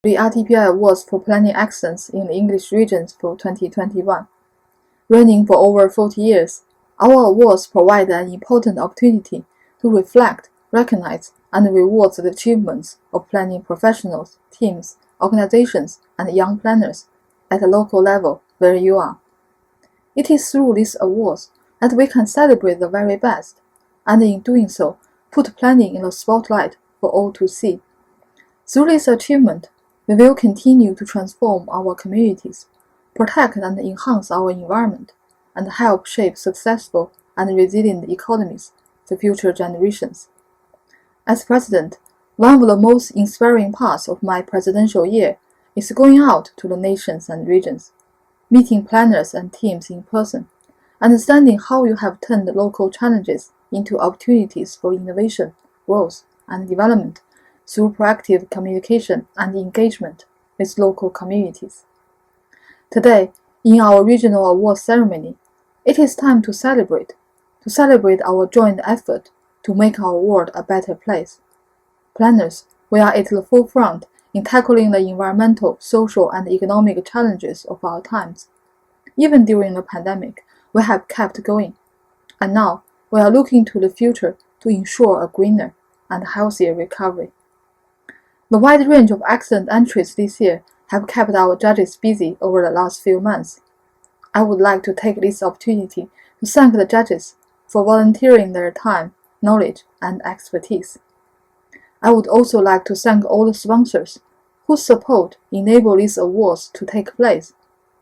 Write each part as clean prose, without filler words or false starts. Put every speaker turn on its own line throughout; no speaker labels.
The RTPI Awards for Planning Excellence in the English Regions for 2021. Running for over 40 years, our awards provide an important opportunity to reflect, recognize, and reward the achievements of planning professionals, teams, organizations, and young planners at the local level where you are. It is through these awards that we can celebrate the very best, and in doing so, put planning in the spotlight for all to see. Through this achievement, we will continue to transform our communities, protect and enhance our environment, and help shape successful and resilient economies for future generations. As President, one of the most inspiring parts of my presidential year is going out to the nations and regions, meeting planners and teams in person, understanding how you have turned local challenges into opportunities for innovation, growth, and development through proactive communication and engagement with local communities. Today, in our regional awards ceremony, it is time to celebrate our joint effort to make our world a better place. Planners, we are at the forefront in tackling the environmental, social, and economic challenges of our times. Even during the pandemic, we have kept going, and now we are looking to the future to ensure a greener and healthier recovery. The wide range of excellent entries this year have kept our judges busy over the last few months. I would like to take this opportunity to thank the judges for volunteering their time, knowledge, and expertise. I would also like to thank all the sponsors whose support enabled these awards to take place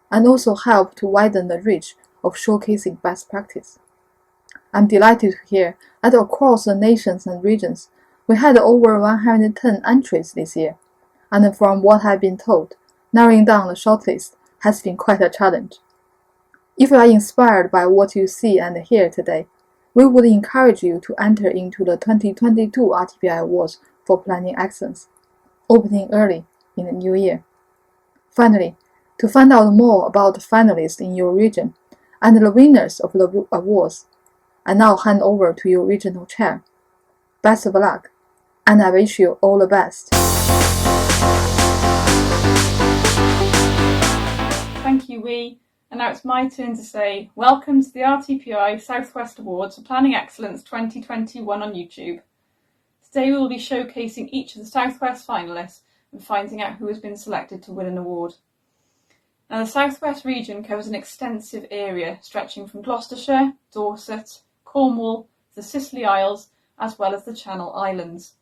and also help to widen the reach of showcasing best practice. I'm delighted to hear that across the nations and regions, we had over 110 entries this year, and from what I've been told, narrowing down the shortlist has been quite a challenge. If you are inspired by what you see and hear today, we would encourage you to enter into the 2022 RTPI Awards for Planning Excellence, opening early in the new year. Finally, to find out more about the finalists in your region and the winners of the awards, I now hand over to your regional chair. Best of luck, and I wish you all the best.
Thank you, Wee. And now it's my turn to say welcome to the RTPI Southwest Awards for Planning Excellence 2021 on YouTube. Today we will be showcasing each of the Southwest finalists and finding out who has been selected to win an award. Now, the Southwest region covers an extensive area stretching from Gloucestershire, Dorset, Cornwall, the Scilly Isles, as well as the Channel Islands.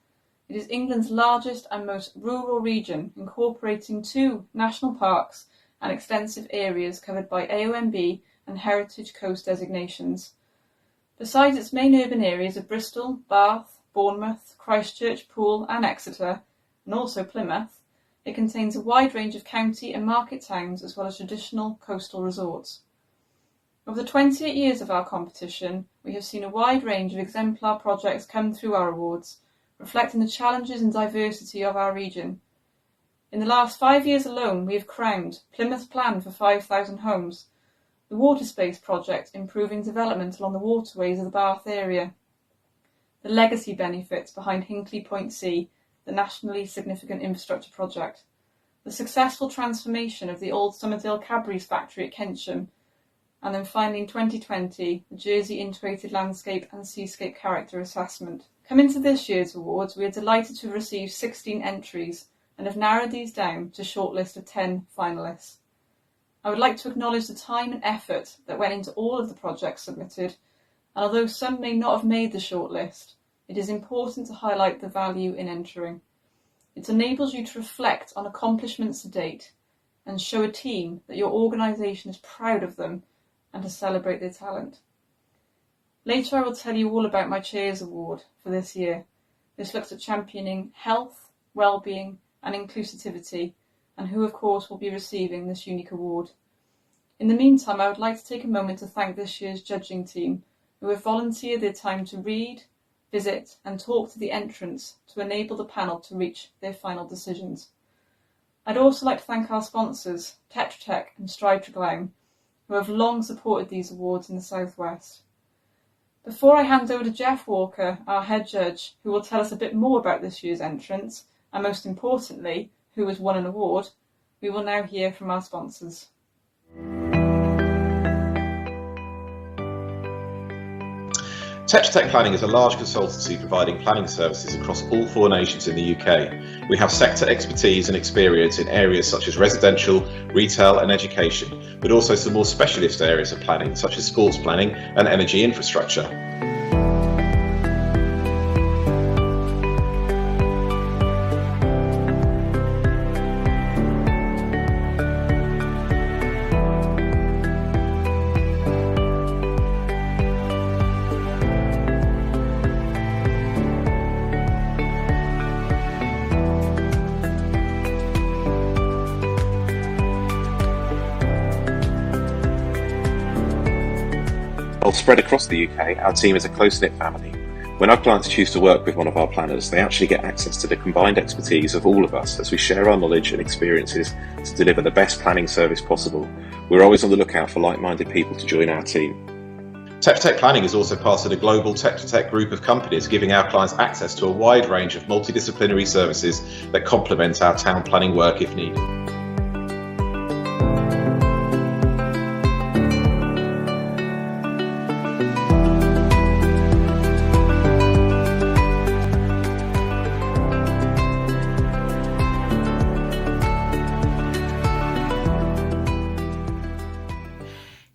It is England's largest and most rural region, incorporating 2 national parks and extensive areas covered by AONB and Heritage Coast designations. Besides its main urban areas of Bristol, Bath, Bournemouth, Christchurch, Poole and Exeter, and also Plymouth, it contains a wide range of county and market towns as well as traditional coastal resorts. Over the 28 years of our competition, we have seen a wide range of exemplar projects come through our awards, reflecting the challenges and diversity of our region. In the last 5 years alone, we have crowned Plymouth's Plan for 5,000 Homes, the Waterspace Project improving development along the waterways of the Bath area, the legacy benefits behind Hinkley Point C, the nationally significant infrastructure project, the successful transformation of the old Somerdale Cadbury's factory at Kensham, and then finally in 2020, the Jersey Integrated Landscape and Seascape Character Assessment. Coming to this year's awards, we are delighted to have received 16 entries and have narrowed these down to a shortlist of 10 finalists. I would like to acknowledge the time and effort that went into all of the projects submitted, and although some may not have made the shortlist, it is important to highlight the value in entering. It enables you to reflect on accomplishments to date and show a team that your organisation is proud of them and to celebrate their talent. Later I will tell you all about my Chairs Award for this year. This looks at championing health, well-being and inclusivity, and who of course will be receiving this unique award. In the meantime, I would like to take a moment to thank this year's judging team who have volunteered their time to read, visit and talk to the entrants to enable the panel to reach their final decisions. I'd also like to thank our sponsors, Tetra Tech and Strive to Climb, who have long supported these awards in the Southwest. Before I hand over to Jeff Walker, our head judge, who will tell us a bit more about this year's entrants, and most importantly, who has won an award, we will now hear from our sponsors.
Tetra Tech Planning is a large consultancy providing planning services across all 4 nations in the UK. We have sector expertise and experience in areas such as residential, retail and education, but also some more specialist areas of planning such as sports planning and energy infrastructure. While spread across the UK, our team is a close-knit family. When our clients choose to work with one of our planners, they actually get access to the combined expertise of all of us as we share our knowledge and experiences to deliver the best planning service possible. We're always on the lookout for like-minded people to join our team. Tetra Tech Planning is also part of the global Tetra Tech group of companies, giving our clients access to a wide range of multidisciplinary services that complement our town planning work if needed.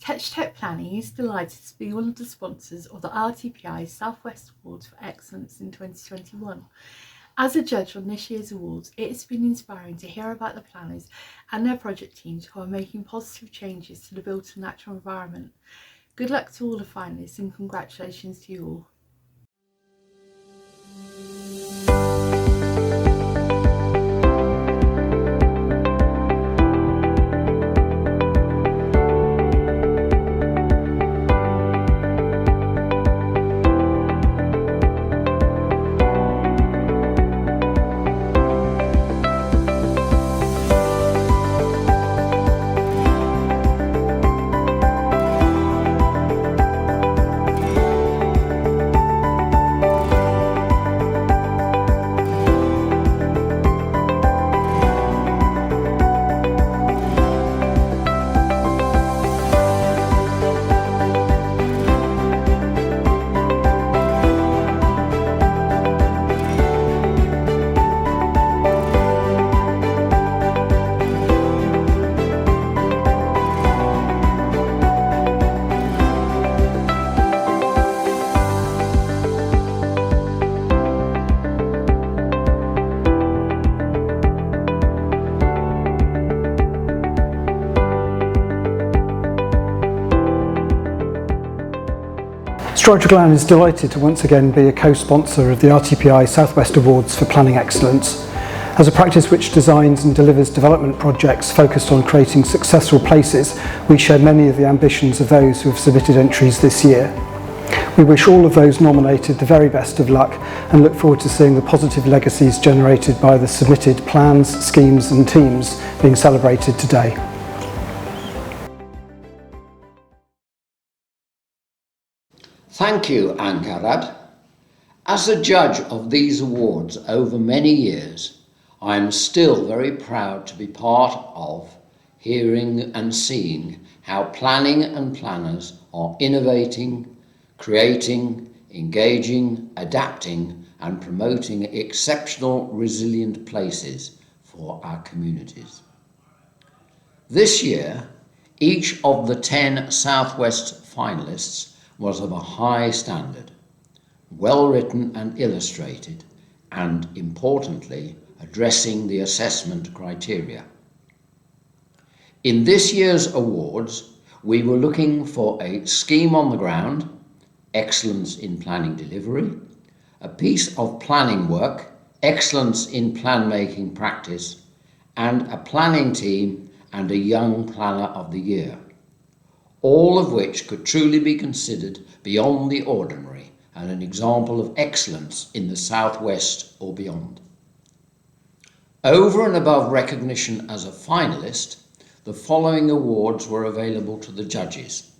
Tetra Tech Planning is delighted to be one of the sponsors of the RTPI South West Awards for Excellence in 2021. As a judge on this year's awards, it has been inspiring to hear about the planners and their project teams who are making positive changes to the built and natural environment. Good luck to all the finalists and congratulations to you all.
Stroud Glen is delighted to once again be a co-sponsor of the RTPI Southwest Awards for Planning Excellence. As a practice which designs and delivers development projects focused on creating successful places, we share many of the ambitions of those who have submitted entries this year. We wish all of those nominated the very best of luck and look forward to seeing the positive legacies generated by the submitted plans, schemes and teams being celebrated today.
Thank you, Ankarad. As a judge of these awards over many years, I am still very proud to be part of hearing and seeing how planning and planners are innovating, creating, engaging, adapting and promoting exceptional resilient places for our communities. This year, each of the 10 Southwest finalists was of a high standard, well written and illustrated, and importantly, addressing the assessment criteria. In this year's awards, we were looking for a scheme on the ground, excellence in planning delivery, a piece of planning work, excellence in plan making practice, and a planning team and a young planner of the year, all of which could truly be considered beyond the ordinary and an example of excellence in the Southwest or beyond. Over and above recognition as a finalist, the following awards were available to the judges: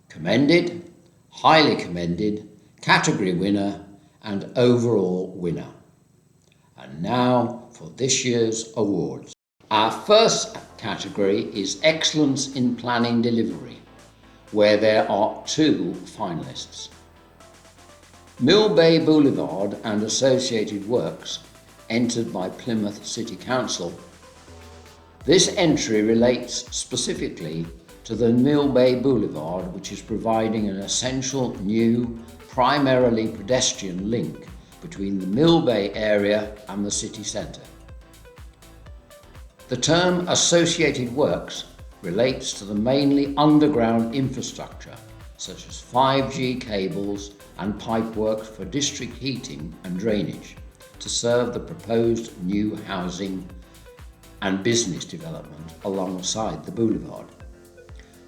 commended, highly commended, category winner and overall winner. And now for this year's awards. Our first category is Excellence in Planning Delivery, where there are 2 finalists. Mill Bay Boulevard and associated works, entered by Plymouth City Council. This entry relates specifically to the Mill Bay Boulevard, which is providing an essential new, primarily pedestrian link between the Mill Bay area and the city centre. The term associated works relates to the mainly underground infrastructure, such as 5G cables and pipework for district heating and drainage, to serve the proposed new housing and business development alongside the boulevard.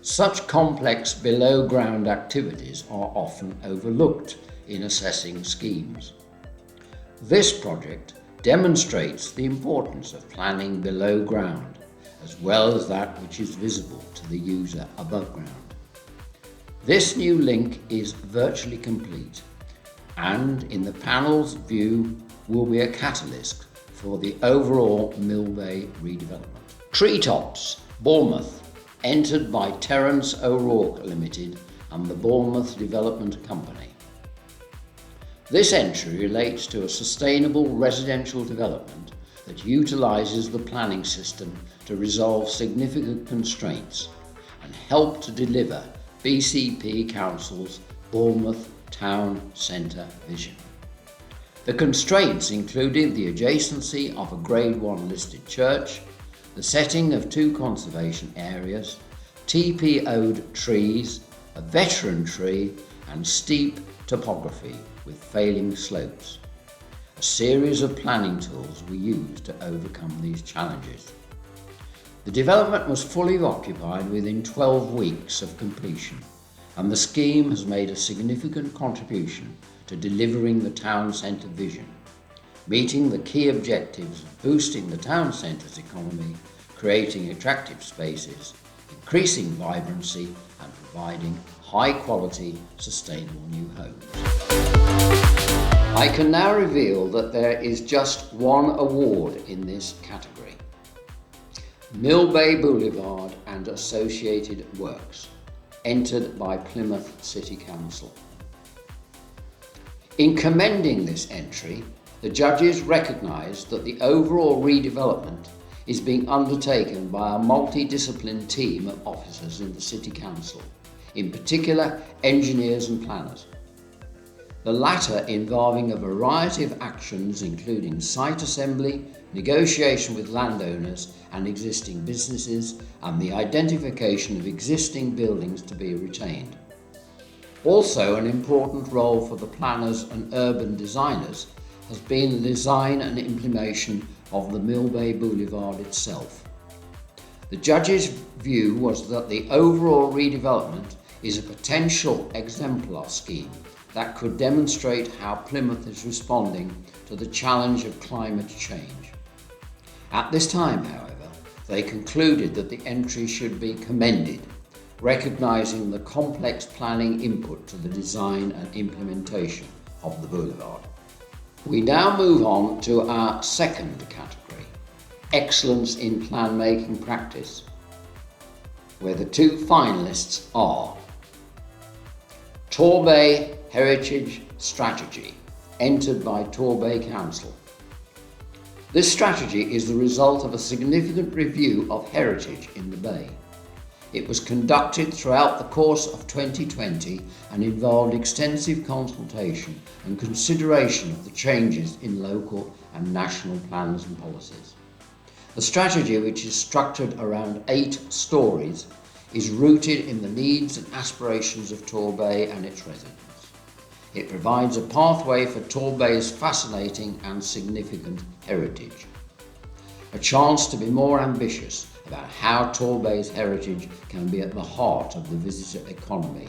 Such complex below-ground activities are often overlooked in assessing schemes. This project demonstrates the importance of planning below ground, as well as that which is visible to the user above ground. This new link is virtually complete, and in the panel's view will be a catalyst for the overall Mill Bay redevelopment. Treetops, Bournemouth, entered by Terence O'Rourke Limited and the Bournemouth Development Company. This entry relates to a sustainable residential development that utilises the planning system to resolve significant constraints and help to deliver BCP Council's Bournemouth Town Centre vision. The constraints included the adjacency of a Grade 1 listed church, the setting of 2 conservation areas, TPO'd trees, a veteran tree, and steep topography with failing slopes. A series of planning tools were used to overcome these challenges. The development was fully occupied within 12 weeks of completion, and the scheme has made a significant contribution to delivering the town centre vision, meeting the key objectives of boosting the town centre's economy, creating attractive spaces, increasing vibrancy, and providing high-quality, sustainable new homes. I can now reveal that there is just one award in this category. Mill Bay Boulevard and associated works, entered by Plymouth City Council. In commending this entry, the judges recognised that the overall redevelopment is being undertaken by a multidisciplinary team of officers in the City Council, in particular engineers and planners. The latter involving a variety of actions including site assembly, negotiation with landowners and existing businesses, and the identification of existing buildings to be retained. Also, an important role for the planners and urban designers has been the design and implementation of the Mill Bay Boulevard itself. The judge's view was that the overall redevelopment is a potential exemplar scheme that could demonstrate how Plymouth is responding to the challenge of climate change. At this time, however, they concluded that the entry should be commended, recognising the complex planning input to the design and implementation of the boulevard. We now move on to our second category, Excellence in Plan Making Practice, where the 2 finalists are Torbay Heritage Strategy, entered by Torbay Council. This strategy is the result of a significant review of heritage in the Bay. It was conducted throughout the course of 2020 and involved extensive consultation and consideration of the changes in local and national plans and policies. The strategy, which is structured around 8 stories, is rooted in the needs and aspirations of Torbay and its residents. It provides a pathway for Torbay's fascinating and significant heritage. A chance to be more ambitious about how Torbay's heritage can be at the heart of the visitor economy,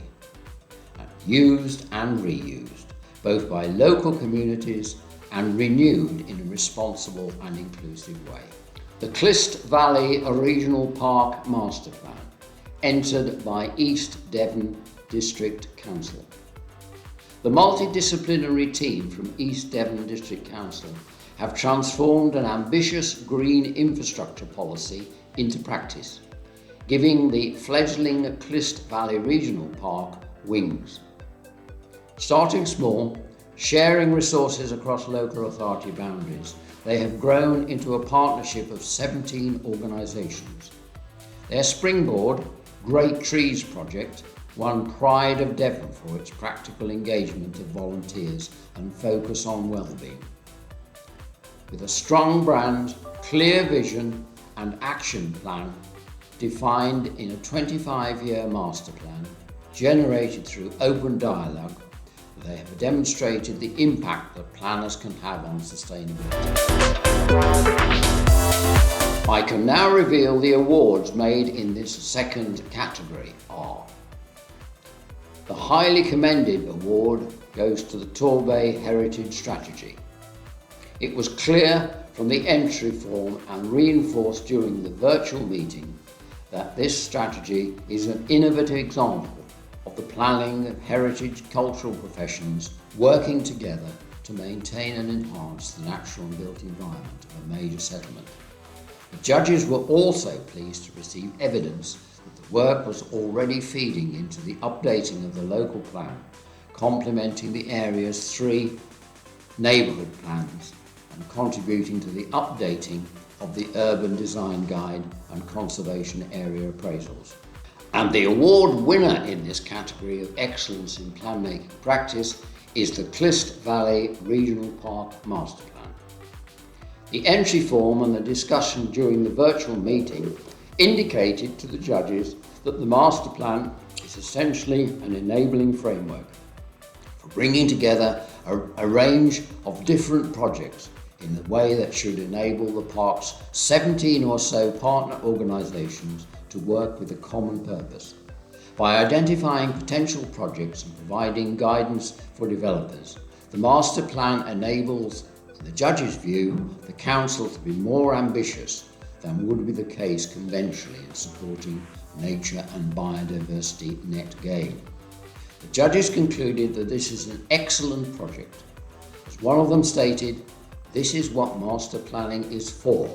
and used and reused, both by local communities and renewed in a responsible and inclusive way. The Clyst Valley Regional Park Master Plan, entered by East Devon District Council. The multidisciplinary team from East Devon District Council have transformed an ambitious green infrastructure policy into practice, giving the fledgling Clyst Valley Regional Park wings. Starting small, sharing resources across local authority boundaries, they have grown into a partnership of 17 organisations. Their springboard, Great Trees Project, won Pride of Devon for its practical engagement of volunteers and focus on well-being. With a strong brand, clear vision and action plan defined in a 25-year master plan, generated through open dialogue, they have demonstrated the impact that planners can have on sustainability. I can now reveal the awards made in this second category are: the highly commended award goes to the Torbay Heritage Strategy. It was clear from the entry form and reinforced during the virtual meeting that this strategy is an innovative example of the planning and heritage cultural professions working together to maintain and enhance the natural and built environment of a major settlement. The judges were also pleased to receive evidence that the work was already feeding into the updating of the local plan, complementing the area's 3 neighbourhood plans and contributing to the updating of the Urban Design Guide and Conservation Area Appraisals. And the award winner in this category of excellence in plan making practice is the Clyst Valley Regional Park Master Plan. The entry form and the discussion during the virtual meeting indicated to the judges that the master plan is essentially an enabling framework for bringing together a range of different projects in the way that should enable the park's 17 or so partner organisations to work with a common purpose. By identifying potential projects and providing guidance for developers, the master plan enables, in the judge's view, the council to be more ambitious than would be the case conventionally in supporting nature and biodiversity net gain. The judges concluded that this is an excellent project. As one of them stated, this is what master planning is for,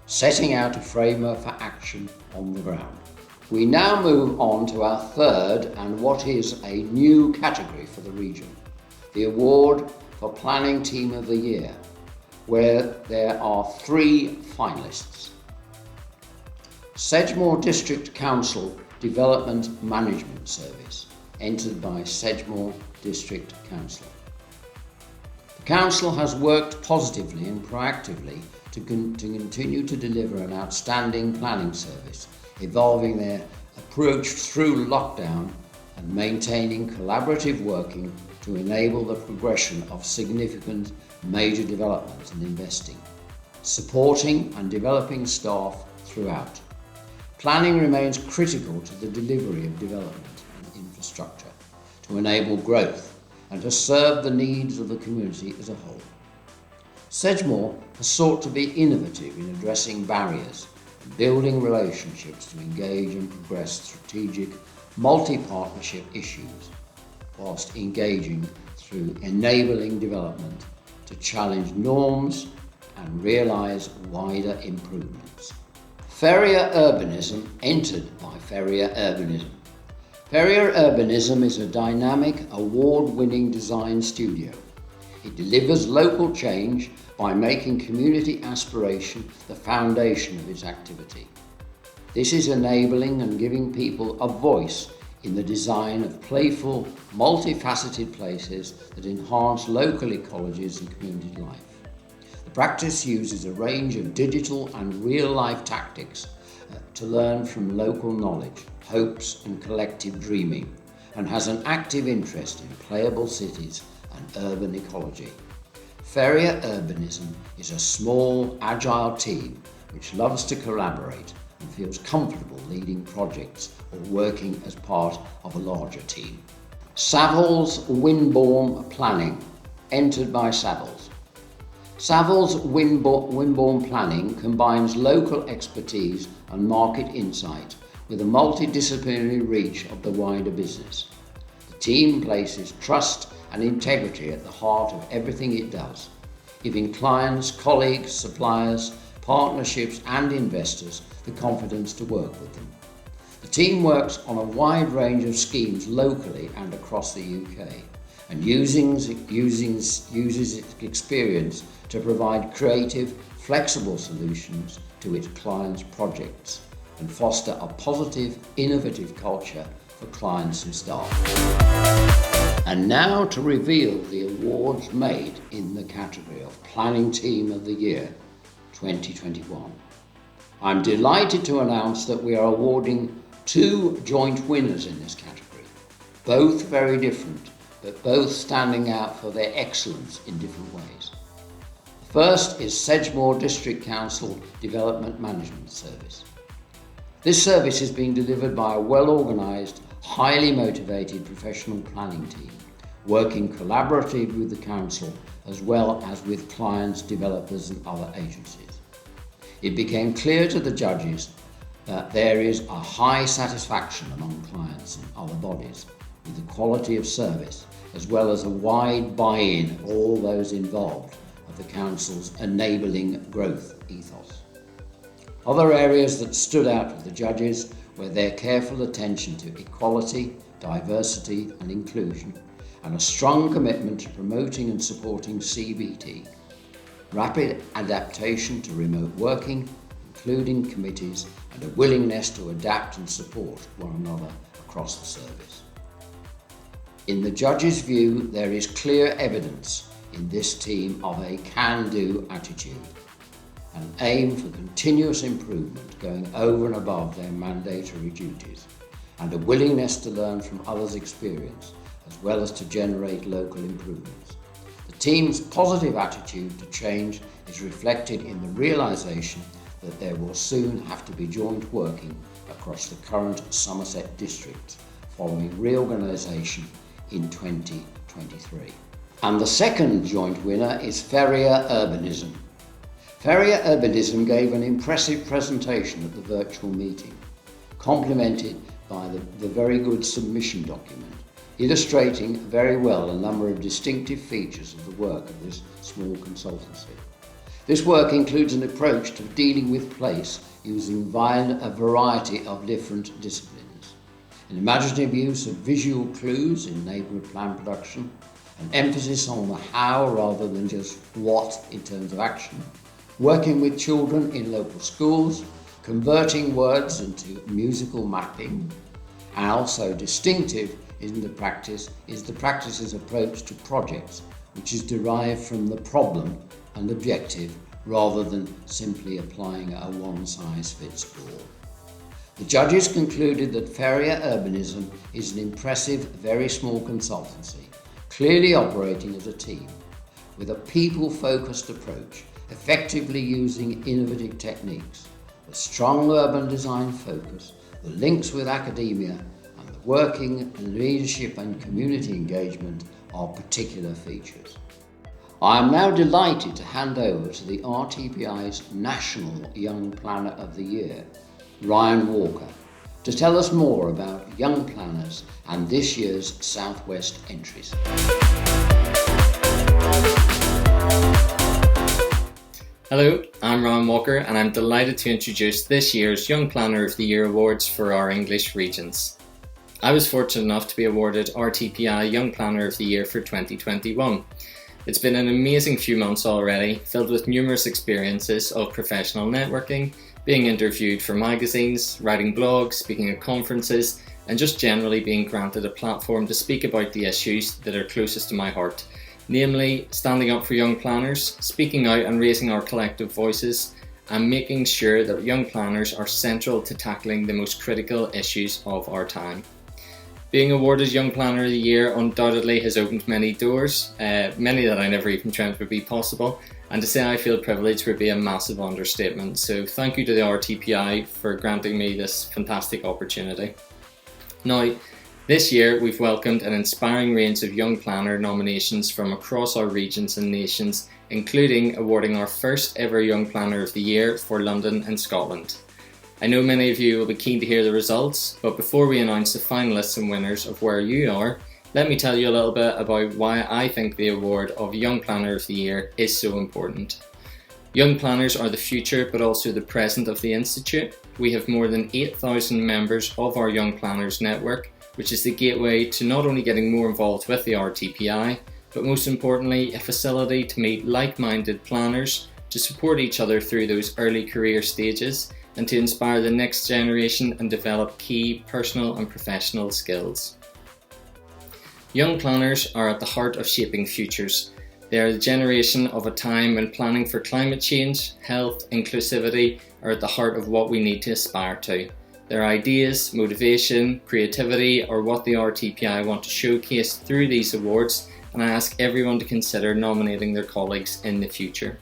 setting out a framework for action on the ground. We now move on to our third and what is a new category for the region, the award for Planning Team of the Year, where there are 3 finalists. Sedgemoor District Council Development Management Service, entered by Sedgemoor District Council. The Council has worked positively and proactively to continue to deliver an outstanding planning service, evolving their approach through lockdown and maintaining collaborative working to enable the progression of significant major development and investing, supporting and developing staff throughout. Planning remains critical to the delivery of development and infrastructure to enable growth and to serve the needs of the community as a whole. Sedgemoor has sought to be innovative in addressing barriers and building relationships to engage and progress strategic multi-partnership issues, whilst engaging through enabling development to challenge norms and realise wider improvements. Ferrier Urbanism entered by Ferrier Urbanism. Ferrier Urbanism is a dynamic, award-winning design studio. It delivers local change by making community aspiration the foundation of its activity. This is enabling and giving people a voice in the design of playful, multifaceted places that enhance local ecologies and community life. The practice uses a range of digital and real-life tactics to learn from local knowledge, hopes and collective dreaming, and has an active interest in playable cities and urban ecology. Ferrier Urbanism is a small, agile team which loves to collaborate and feels comfortable leading projects or working as part of a larger team. Savills Wimborne Planning, entered by Savills. Savills Wimborne Planning combines local expertise and market insight with a multidisciplinary reach of the wider business. The team places trust and integrity at the heart of everything it does. giving clients, colleagues, suppliers, partnerships and investors the confidence to work with them. The team works on a wide range of schemes locally and across the UK and uses its experience to provide creative, flexible solutions to its clients' projects and foster a positive, innovative culture for clients and staff. And now to reveal the awards made in the category of Planning Team of the Year 2021. I'm delighted to announce that we are awarding 2 joint winners in this category, both very different, but both standing out for their excellence in different ways. The first is Sedgemoor District Council Development Management Service. This service is being delivered by a well-organised, highly motivated professional planning team, working collaboratively with the council as well as with clients, developers and other agencies. It became clear to the judges that there is a high satisfaction among clients and other bodies with the quality of service, as well as a wide buy-in of all those involved of the council's enabling growth ethos. Other areas that stood out with the judges were their careful attention to equality, diversity and inclusion, and a strong commitment to promoting and supporting CBT, rapid adaptation to remote working, including committees, and a willingness to adapt and support one another across the service. In the judges' view, there is clear evidence in this team of a can-do attitude, an aim for continuous improvement going over and above their mandatory duties, and a willingness to learn from others' experience, as well as to generate local improvements. The team's positive attitude to change is reflected in the realisation that there will soon have to be joint working across the current Somerset district following reorganisation in 2023. And the second joint winner is Ferrier Urbanism. Ferrier Urbanism gave an impressive presentation at the virtual meeting, complemented by the very good submission document, illustrating very well a number of distinctive features of the work of this small consultancy. This work includes an approach to dealing with place using a variety of different disciplines, an imaginative use of visual clues in neighbourhood plan production, an emphasis on the how rather than just what in terms of action, working with children in local schools, converting words into musical mapping, and also distinctive in the practice is the practice's approach to projects, which is derived from the problem and objective rather than simply applying a one-size-fits-all. The judges concluded that Ferrier Urbanism is an impressive, very small consultancy, clearly operating as a team, with a people-focused approach, effectively using innovative techniques, a strong urban design focus, the links with academia, and the working and leadership and community engagement are particular features. I am now delighted to hand over to the RTPI's National Young Planner of the Year, Ryan Walker, to tell us more about young planners and this year's South West entries.
Hello, I'm Ryan Walker and I'm delighted to introduce this year's Young Planner of the Year awards for our English regions. I was fortunate enough to be awarded RTPI Young Planner of the Year for 2021. It's been an amazing few months already, filled with numerous experiences of professional networking, being interviewed for magazines, writing blogs, speaking at conferences, and just generally being granted a platform to speak about the issues that are closest to my heart, namely standing up for young planners, speaking out and raising our collective voices, and making sure that young planners are central to tackling the most critical issues of our time. Being awarded Young Planner of the Year undoubtedly has opened many doors, many that I never even dreamt would be possible, and to say I feel privileged would be a massive understatement. So thank you to the RTPI for granting me this fantastic opportunity. Now, this year we've welcomed an inspiring range of young planner nominations from across our regions and nations, including awarding our first ever Young Planner of the Year for London and Scotland. I know many of you will be keen to hear the results, but before we announce the finalists and winners of where you are, let me tell you a little bit about why I think the award of Young Planner of the Year is so important. Young planners are the future but also the present of the Institute. We have more than 8,000 members of our Young Planners network, which is the gateway to not only getting more involved with the RTPI, but most importantly, a facility to meet like-minded planners, to support each other through those early career stages, and to inspire the next generation and develop key personal and professional skills. Young planners are at the heart of shaping futures. They are the generation of a time when planning for climate change, health, inclusivity are at the heart of what we need to aspire to. Their ideas, motivation, creativity are what the RTPI want to showcase through these awards, and I ask everyone to consider nominating their colleagues in the future.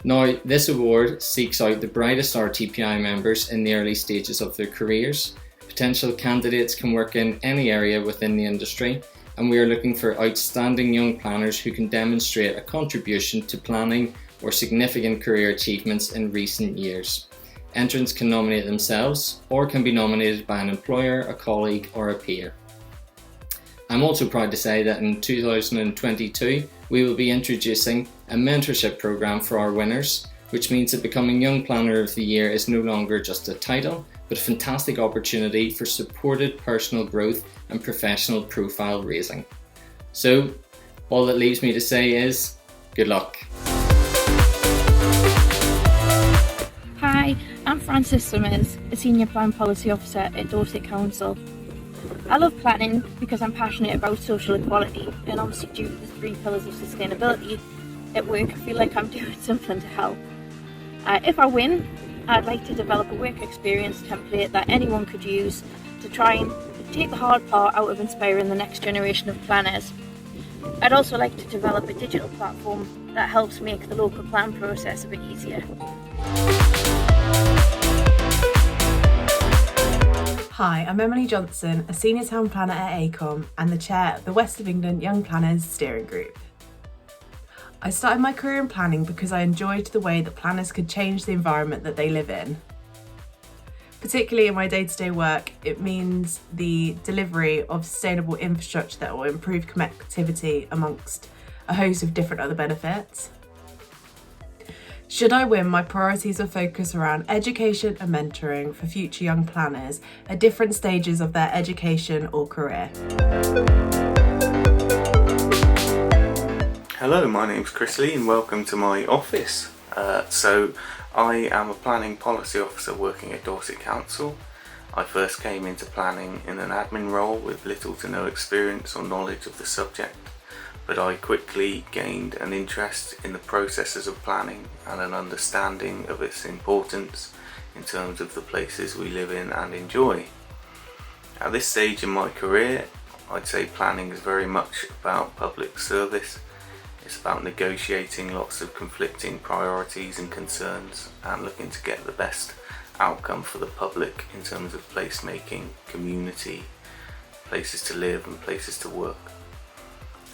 Now, this award seeks out the brightest RTPI members in the early stages of their careers. Potential candidates can work in any area within the industry, and we are looking for outstanding young planners who can demonstrate a contribution to planning or significant career achievements in recent years. Entrants can nominate themselves or can be nominated by an employer, a colleague or a peer. I'm also proud to say that in 2022 we will be introducing a mentorship programme for our winners, which means that becoming Young Planner of the Year is no longer just a title, but a fantastic opportunity for supported personal growth and professional profile raising. So, all that leaves me to say is, good luck.
Hi, I'm Frances Summers, a Senior Plan Policy Officer at Dorset Council. I love planning because I'm passionate about social equality, and obviously due to the 3 pillars of sustainability, at work I feel like I'm doing something to help. If I win, I'd like to develop a work experience template that anyone could use to try and take the hard part out of inspiring the next generation of planners. I'd also like to develop a digital platform that helps make the local plan process a bit easier.
Hi, I'm Emily Johnson, a Senior Town Planner at ACOM and the Chair of the West of England Young Planners Steering Group. I started my career in planning because I enjoyed the way that planners could change the environment that they live in. Particularly in my day-to-day work, it means the delivery of sustainable infrastructure that will improve connectivity amongst a host of different other benefits. Should I win, my priorities will focus around education and mentoring for future young planners at different stages of their education or career.
Hello, my name's Chris Lee and welcome to my office. So I am a planning policy officer working at Dorset Council. I first came into planning in an admin role with little to no experience or knowledge of the subject, but I quickly gained an interest in the processes of planning and an understanding of its importance in terms of the places we live in and enjoy. At this stage in my career, I'd say planning is very much about public service. It's about negotiating lots of conflicting priorities and concerns and looking to get the best outcome for the public in terms of placemaking, community, places to live and places to work.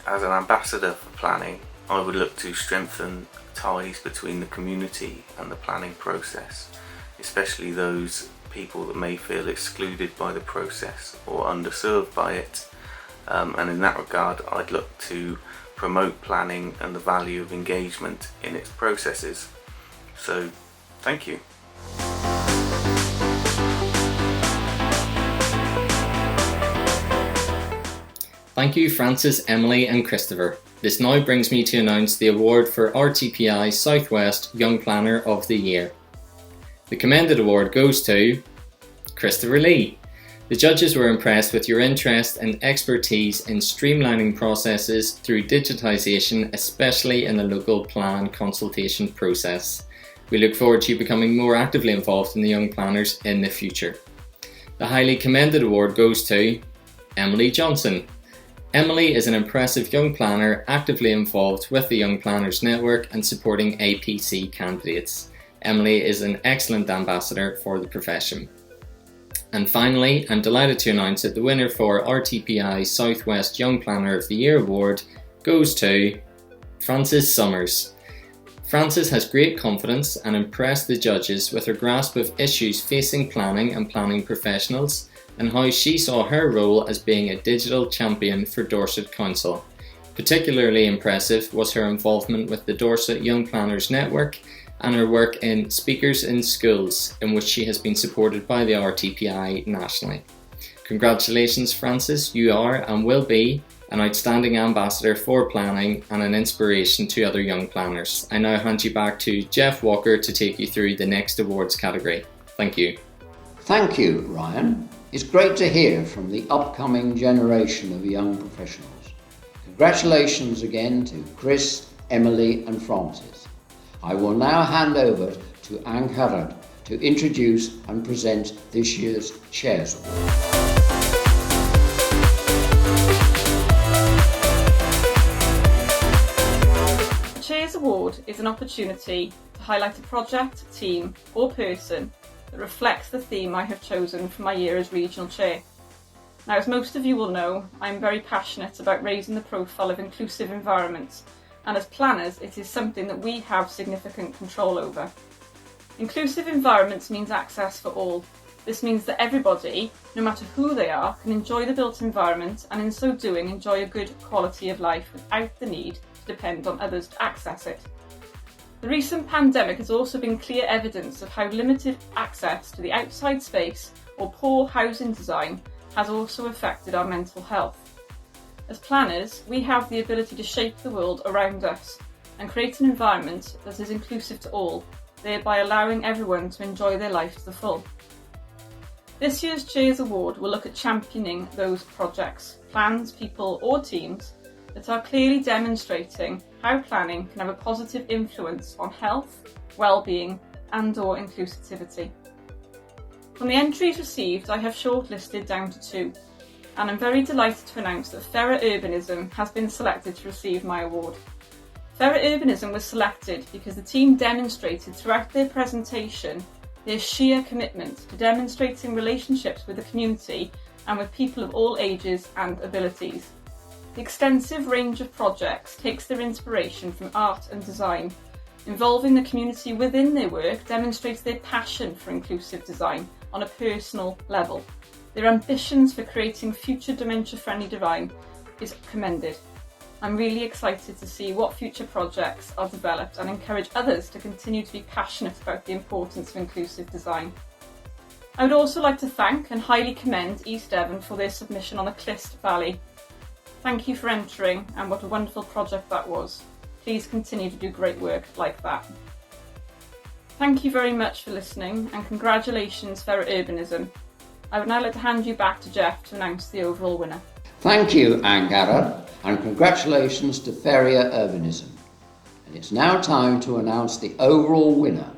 As an ambassador for planning, I would look to strengthen ties between the community and the planning process, especially those people that may feel excluded by the process or underserved by it. And in that regard, I'd look to promote planning and the value of engagement in its processes. So, thank you.
Thank you Francis, Emily and Christopher. This now brings me to announce the award for RTPI Southwest Young Planner of the Year. The commended award goes to Christopher Lee. The judges were impressed with your interest and expertise in streamlining processes through digitisation, especially in the local plan consultation process. We look forward to you becoming more actively involved in the young planners in the future. The highly commended award goes to Emily Johnson. Emily is an impressive young planner actively involved with the Young Planners Network and supporting APC candidates. Emily is an excellent ambassador for the profession. And finally, I'm delighted to announce that the winner for RTPI Southwest Young Planner of the Year award goes to Frances Summers. Frances has great confidence and impressed the judges with her grasp of issues facing planning and planning professionals, and how she saw her role as being a digital champion for Dorset Council. Particularly impressive was her involvement with the Dorset Young Planners Network and her work in Speakers in Schools, in which she has been supported by the RTPI nationally. Congratulations, Frances, you are and will be an outstanding ambassador for planning and an inspiration to other young planners. I now hand you back to Jeff Walker to take you through the next awards category. Thank you.
Thank you, Ryan. It's great to hear from the upcoming generation of young professionals. Congratulations again to Chris, Emily and Francis. I will now hand over to Ankarad to introduce and present this year's Chairs Award.
The Chairs Award is an opportunity to highlight a project, team or person that reflects the theme I have chosen for my year as Regional Chair. Now, as most of you will know, I am very passionate about raising the profile of inclusive environments, and as planners it is something that we have significant control over. Inclusive environments means access for all. This means that everybody, no matter who they are, can enjoy the built environment and in so doing enjoy a good quality of life without the need to depend on others to access it. The recent pandemic has also been clear evidence of how limited access to the outside space or poor housing design has also affected our mental health. As planners, we have the ability to shape the world around us and create an environment that is inclusive to all, thereby allowing everyone to enjoy their life to the full. This year's Chairs Award will look at championing those projects, plans, people or teams that are clearly demonstrating how planning can have a positive influence on health, well-being and/or inclusivity. From the entries received, I have shortlisted down to 2, and I'm very delighted to announce that Fera Urbanism has been selected to receive my award. Fera Urbanism was selected because the team demonstrated throughout their presentation their sheer commitment to demonstrating relationships with the community and with people of all ages and abilities. The extensive range of projects takes their inspiration from art and design. Involving the community within their work demonstrates their passion for inclusive design on a personal level. Their ambitions for creating future dementia-friendly design is commended. I'm really excited to see what future projects are developed and encourage others to continue to be passionate about the importance of inclusive design. I would also like to thank and highly commend East Devon for their submission on the Clist Valley. Thank you for entering, and what a wonderful project that was. Please continue to do great work like that. Thank you very much for listening, and congratulations Fera Urbanism. I would now like to hand you back to Jeff to announce the overall winner.
Thank you, Angara, and congratulations to Fera Urbanism. And it's now time to announce the overall winner,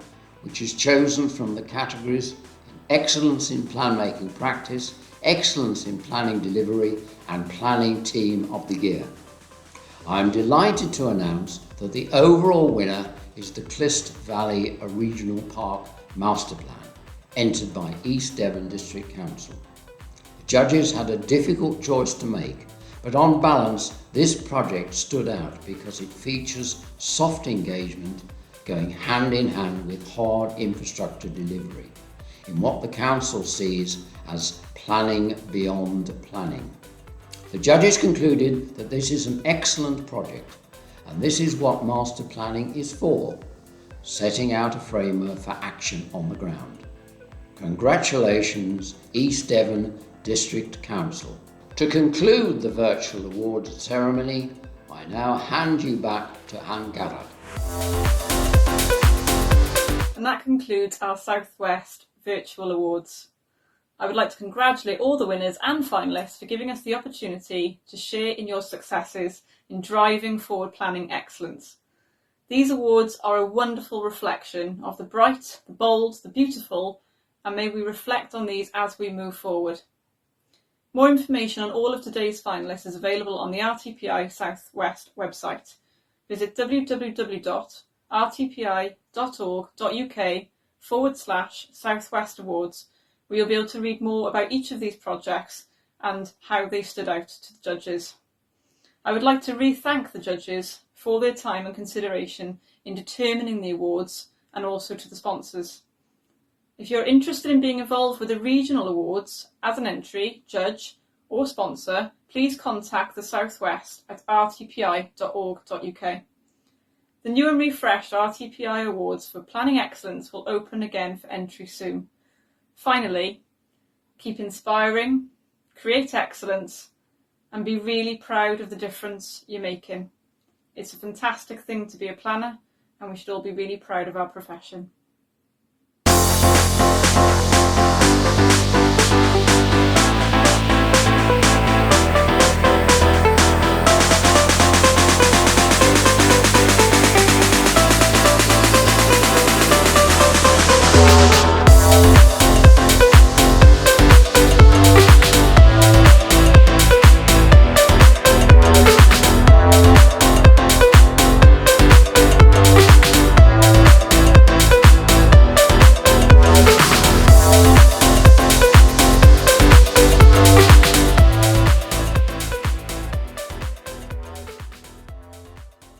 which is chosen from the categories Excellence in Plan Making Practice, Excellence in Planning Delivery, and Planning Team of the Year. I'm delighted to announce that the overall winner is the Clist Valley Regional Park Master Plan, entered by East Devon District Council. The judges had a difficult choice to make, but on balance, this project stood out because it features soft engagement going hand in hand with hard infrastructure delivery in what the council sees as planning beyond planning. The judges concluded that this is an excellent project, and this is what master planning is for, setting out a framework for action on the ground. Congratulations, East Devon District Council. To conclude the virtual awards ceremony, I now hand you back to Angara.
And that concludes our Southwest Virtual Awards. I would like to congratulate all the winners and finalists for giving us the opportunity to share in your successes in driving forward planning excellence. These awards are a wonderful reflection of the bright, the bold, the beautiful, and may we reflect on these as we move forward. More information on all of today's finalists is available on the RTPI Southwest website. Visit www.rtpi.org.uk/Southwest Awards, where you'll be able to read more about each of these projects and how they stood out to the judges. I would like to re-thank the judges for their time and consideration in determining the awards, and also to the sponsors. If you're interested in being involved with the regional awards as an entry, judge or sponsor, please contact the Southwest at rtpi.org.uk. The new and refreshed RTPI Awards for Planning Excellence will open again for entry soon. Finally, keep inspiring, create excellence, and be really proud of the difference you're making. It's a fantastic thing to be a planner, and we should all be really proud of our profession.